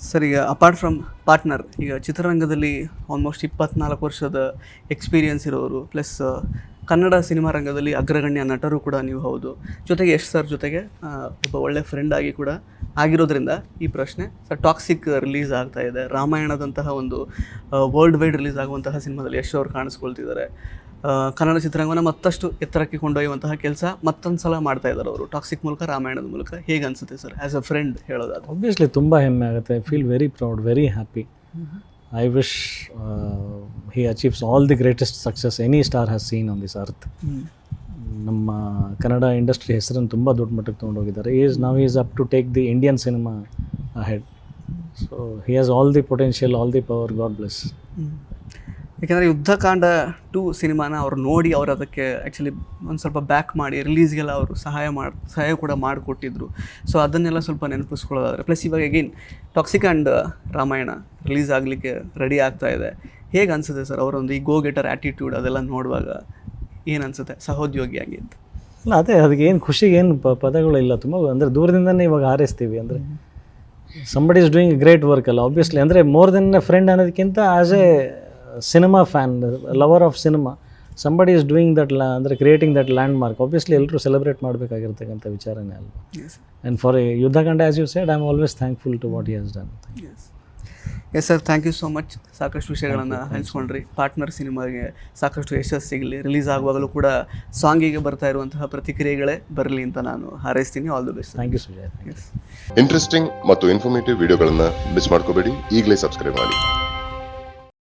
Sir, ಈಗ apart from partner, ಈಗ ಚಿತ್ರರಂಗದಲ್ಲಿ ಆಲ್ಮೋಸ್ಟ್ 24 ವರ್ಷದ ಎಕ್ಸ್ಪೀರಿಯನ್ಸ್ ಇರೋರು, ಪ್ಲಸ್ ಕನ್ನಡ ಸಿನಿಮಾ ರಂಗದಲ್ಲಿ ಅಗ್ರಗಣ್ಯ ನಟರು ಕೂಡ ನೀವು ಹೌದು. ಜೊತೆಗೆ ಯಶ್ ಸರ್ ಜೊತೆಗೆ ಒಬ್ಬ ಒಳ್ಳೆ ಫ್ರೆಂಡ್ ಆಗಿ ಕೂಡ ಆಗಿರೋದ್ರಿಂದ ಈ ಪ್ರಶ್ನೆ ಸರ್, ಟಾಕ್ಸಿಕ್ ರಿಲೀಸ್ ಆಗ್ತಾ ಇದೆ. ರಾಮಾಯಣದಂತಹ ಒಂದು ವರ್ಲ್ಡ್ ವೈಡ್ ರಿಲೀಸ್ ಆಗುವಂತಹ ಸಿನಿಮಾದಲ್ಲಿ ಯಶ್ ಅವರು ಕಾಣಿಸ್ಕೊಳ್ತಿದ್ದಾರೆ. ಕನ್ನಡ ಚಿತ್ರರಂಗವನ್ನು ಮತ್ತಷ್ಟು ಎತ್ತರಕ್ಕೆ ಕೊಂಡೊಯ್ಯುವಂತಹ ಕೆಲಸ ಮತ್ತೊಂದು ಸಲ ಮಾಡ್ತಾ ಇದ್ದಾರೆ ಅವರು, ಟಾಕ್ಸಿಕ್ ಮೂಲಕ, ರಾಮಾಯಣದ ಮೂಲಕ. ಹೇಗೆ ಅನಿಸುತ್ತೆ ಸರ್ ಆ್ಯಸ್ ಅ ಫ್ರೆಂಡ್ ಹೇಳೋದಾದ್ರೆ? ಆಬ್ವಿಯಸ್ಲಿ ತುಂಬ ಹೆಮ್ಮೆ ಆಗುತ್ತೆ. I feel very proud, very happy. I wish he achieves all the greatest success any star has seen on this earth. ನಮ್ಮ ಕನ್ನಡ ಇಂಡಸ್ಟ್ರಿ ಹೆಸರನ್ನು ತುಂಬ ದೊಡ್ಡ ಮಟ್ಟಕ್ಕೆ ತೊಗೊಂಡೋಗಿದ್ದಾರೆ. Is up to take the Indian cinema ahead. So he has all the potential, all the power. God bless. ಯಾಕೆಂದರೆ ಯುದ್ಧಕಾಂಡ 2 ಸಿನಿಮಾನ ಅವ್ರು ನೋಡಿ ಅವ್ರು ಅದಕ್ಕೆ ಆ್ಯಕ್ಚುಲಿ ಒಂದು ಸ್ವಲ್ಪ ಬ್ಯಾಕ್ ಮಾಡಿ ರಿಲೀಸ್ಗೆಲ್ಲ ಅವರು ಸಹಾಯ ಕೂಡ ಮಾಡಿಕೊಟ್ಟಿದ್ರು. ಸೊ ಅದನ್ನೆಲ್ಲ ಸ್ವಲ್ಪ ನೆನಪಿಸ್ಕೊಳ್ಳೋದಾದರೆ, ಪ್ಲಸ್ ಇವಾಗ again toxic and Ramayana release ಆಗಲಿಕ್ಕೆ ರೆಡಿ ಆಗ್ತಾ ಇದೆ. ಹೇಗೆ ಅನಿಸುತ್ತೆ ಸರ್ ಅವರೊಂದು ಈ ಗೋ ಗೆಟರ್ ಆ್ಯಟಿಟ್ಯೂಡ್ ಅದೆಲ್ಲ ನೋಡುವಾಗ? ಏನು ಅನಿಸುತ್ತೆ ಸಹೋದ್ಯೋಗಿಯಾಗಿ ಅಂತ? ಅಲ್ಲ, ಅದೇ ಅದಕ್ಕೆ ಏನು ಖುಷಿಗೆ ಏನು ಪದಗಳಿಲ್ಲ. ತುಂಬ ಅಂದರೆ ದೂರದಿಂದನೇ ಇವಾಗ ಹಾರೈಸ್ತೀವಿ. ಅಂದರೆ somebody is doing great work ಅಲ್ಲ, ಆಬ್ವಿಯಸ್ಲಿ. ಅಂದರೆ ಮೋರ್ ದೆನ್ ಎ ಫ್ರೆಂಡ್ ಅನ್ನೋದಕ್ಕಿಂತ as a cinema fan, lover of cinema, somebody is doing that ಅಂದರೆ creating that landmark. Obviously ಎಲ್ಲರೂ ಸೆಲೆಬ್ರೇಟ್ ಮಾಡಬೇಕಾಗಿರ್ತಕ್ಕಂಥ ವಿಚಾರನೇ ಅಲ್ವಾ. And for Yuddhakanda, as you said, I am always thankful to what he has done. Yes sir, thank you so much. ಸಾಕಷ್ಟು ವಿಷಯಗಳನ್ನು ಹಂಚ್ಕೊಂಡ್ರಿ. Partner ಸಿನಿಮಾಗೆ ಸಾಕಷ್ಟು ಯಶಸ್ಸು ಸಿಗಲಿ. ರಿಲೀಸ್ ಆಗುವಾಗಲೂ ಕೂಡ ಸಾಂಗಿಗೆ ಬರ್ತಾ ಇರುವಂತಹ ಪ್ರತಿಕ್ರಿಯೆಗಳೇ ಬರಲಿ ಅಂತ ನಾನು ಹಾರೈಸ್ತೀನಿ. All the best. Thank you Sujay. Interesting ಮತ್ತು ಇನ್ಫಾರ್ಮೇಟಿವ್ ವಿಡಿಯೋಗಳನ್ನು ಮಿಸ್ ಮಾಡ್ಕೋಬೇಡಿ. ಈಗಲೇ ಸಬ್ಸ್ಕ್ರೈಬ್ ಮಾಡಿ.